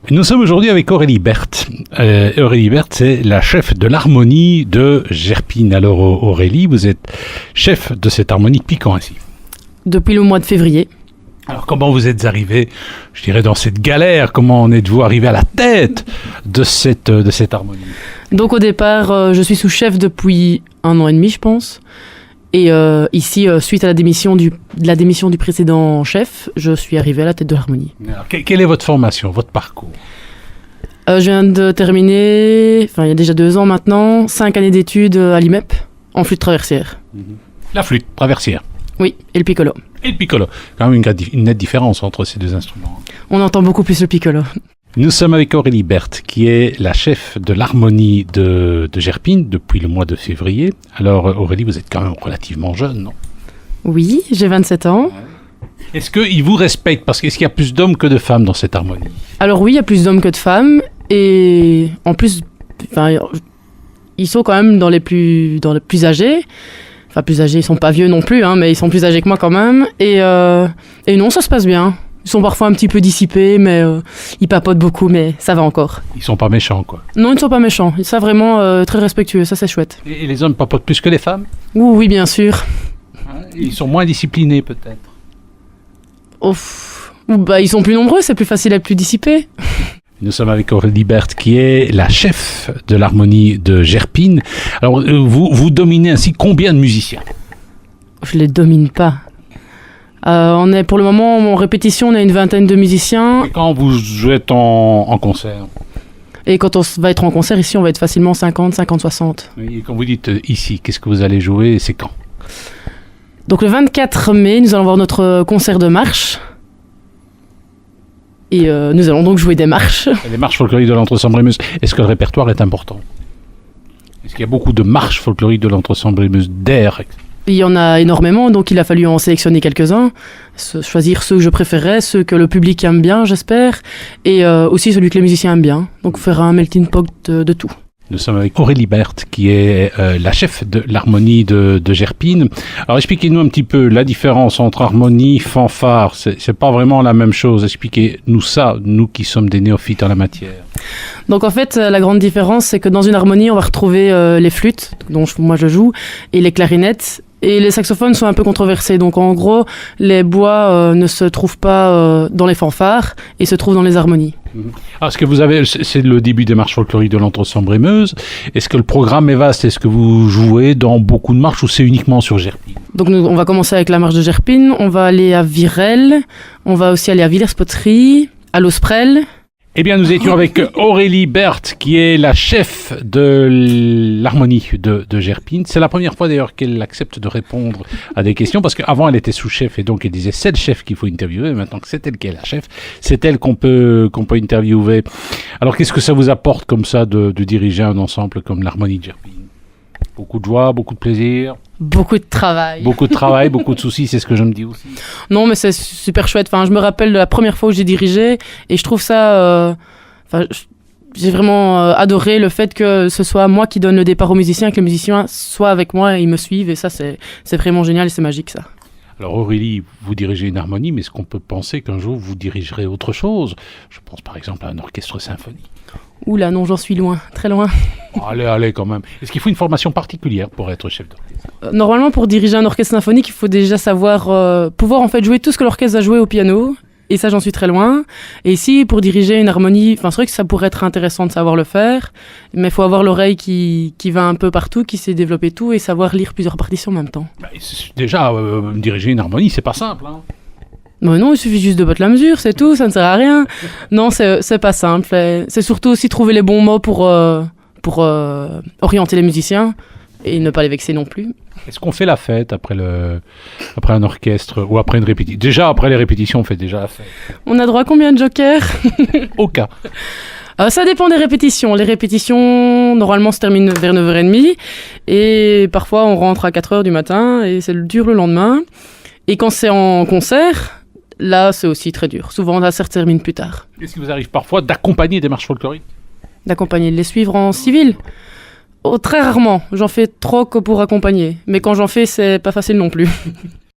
Nous sommes aujourd'hui avec Aurélie Berthe. Aurélie Berthe, c'est la chef de l'harmonie de Gerpine. Alors Aurélie, vous êtes chef de cette harmonie depuis quand ainsi? Depuis le mois de février. Alors comment vous êtes arrivé, je dirais, dans cette galère? Comment en êtes-vous arrivé à la tête de cette harmonie? Donc au départ, je suis sous-chef depuis 1 an et demi, je pense. Et ici, suite à la démission du précédent chef, je suis arrivé à la tête de l'harmonie. Alors, quelle est votre formation, votre parcours? Je viens de terminer, il y a déjà 2 ans maintenant, 5 années d'études à l'IMEP, en flûte traversière. La flûte traversière. Oui, et le piccolo. Et le piccolo. Quand même une nette différence entre ces deux instruments. On entend beaucoup plus le piccolo. Nous sommes avec Aurélie Berthe, qui est la chef de l'harmonie de Gerpine depuis le mois de février. Alors Aurélie, vous êtes quand même relativement jeune, non? Oui, j'ai 27 ans. Est-ce qu'ils vous respectent? Parce qu'est-ce qu'il y a plus d'hommes que de femmes dans cette harmonie? Alors oui, il y a plus d'hommes que de femmes. Et en plus, ils sont quand même dans les plus âgés. Enfin, plus âgés, ils sont pas vieux non plus, mais ils sont plus âgés que moi quand même. Et non, ça se passe bien. Ils sont parfois un petit peu dissipés, mais ils papotent beaucoup, mais ça va encore. Ils sont pas méchants, quoi. Non, ils ne sont pas méchants. Ils sont vraiment très respectueux, ça c'est chouette. Et les hommes papotent plus que les femmes? Oui, bien sûr. Ils sont moins disciplinés, peut-être. Ils sont plus nombreux, c'est plus facile à être plus dissipé. Nous sommes avec Aurélie Berthe, qui est la chef de l'harmonie de Gerpine. Alors, vous dominez ainsi combien de musiciens? Je les domine pas. On est pour le moment en répétition, on a une 20aine de musiciens. Et quand vous êtes en concert? Et quand on va être en concert ici, on va être facilement 50, 60. Et quand vous dites ici, qu'est-ce que vous allez jouer et c'est quand? Donc le 24 mai, nous allons avoir notre concert de marche. Et nous allons donc jouer des marches. Les marches folkloriques de l'Entre-Sambre-et-Meuse. Est-ce que le répertoire est important? Est-ce qu'il y a beaucoup de marches folkloriques de l'Entre-Sambre-et-Meuse, d'air? Il y en a énormément, donc il a fallu en sélectionner quelques-uns, choisir ceux que je préférais, ceux que le public aime bien, j'espère, et aussi celui que les musiciens aiment bien. Donc faire un melting pot de tout. Nous sommes avec Aurélie Berthe, qui est la chef de l'harmonie de Gerpine. Alors expliquez-nous un petit peu la différence entre harmonie, fanfare. C'est pas vraiment la même chose. Expliquez-nous ça, nous qui sommes des néophytes en la matière. Donc en fait, la grande différence, c'est que dans une harmonie, on va retrouver les flûtes, dont moi je joue, et les clarinettes. Et les saxophones sont un peu controversés. Donc en gros, les bois ne se trouvent pas dans les fanfares et se trouvent dans les harmonies. Alors, ce que vous avez, c'est le début des marches folkloriques de l'Entre-Sambre-et-Meuse. Est-ce que le programme est vaste? Est-ce que vous jouez dans beaucoup de marches ou c'est uniquement sur Gerpine? Donc on va commencer avec la marche de Gerpine. On va aller à Virel. On va aussi aller à Villers-Poterie, à Losprel. Eh bien, nous étions avec Aurélie Berthe, qui est la chef de l'harmonie de Gerpine. C'est la première fois d'ailleurs qu'elle accepte de répondre à des questions, parce qu'avant elle était sous-chef et donc elle disait c'est le chef qu'il faut interviewer. Maintenant que c'est elle qui est la chef, c'est elle qu'on peut interviewer. Alors qu'est-ce que ça vous apporte comme ça de diriger un ensemble comme l'harmonie de Gerpine? Beaucoup de joie, beaucoup de plaisir. Beaucoup de travail. Beaucoup de travail, beaucoup de soucis, c'est ce que je me dis aussi. Non, mais c'est super chouette. Je me rappelle de la première fois où j'ai dirigé et je trouve ça... j'ai vraiment adoré le fait que ce soit moi qui donne le départ aux musiciens, que les musiciens soient avec moi et ils me suivent. Et ça, c'est vraiment génial et c'est magique, ça. Alors Aurélie, vous dirigez une harmonie, mais est-ce qu'on peut penser qu'un jour vous dirigerez autre chose? Je pense par exemple à un orchestre symphonique. Oula, non, j'en suis loin, très loin. Allez quand même. Est-ce qu'il faut une formation particulière pour être chef d'orchestre? Normalement, pour diriger un orchestre symphonique, il faut déjà savoir pouvoir en fait jouer tout ce que l'orchestre a joué au piano. Et ça, j'en suis très loin. Et ici, pour diriger une harmonie, c'est vrai que ça pourrait être intéressant de savoir le faire, mais il faut avoir l'oreille qui va un peu partout, qui sait développer tout et savoir lire plusieurs partitions en même temps. Déjà, diriger une harmonie, c'est pas simple, hein. Non, il suffit juste de battre la mesure, c'est tout, ça ne sert à rien. Non, c'est pas simple. C'est surtout aussi trouver les bons mots pour orienter les musiciens et ne pas les vexer non plus. Est-ce qu'on fait la fête après un orchestre ou après une répétition? Déjà, après les répétitions, on fait déjà la fête. On a droit à combien de jokers? Aucun. Ça dépend des répétitions. Les répétitions, normalement, se terminent vers 9h30. Et parfois, on rentre à 4h du matin et c'est dur le lendemain. Et quand c'est en concert, là, c'est aussi très dur. Souvent, là, ça se termine plus tard. Est-ce qu'il vous arrive parfois d'accompagner des marches folkloriques? D'accompagner, de les suivre en civil? Très rarement. J'en fais trop que pour accompagner. Mais quand j'en fais, c'est pas facile non plus.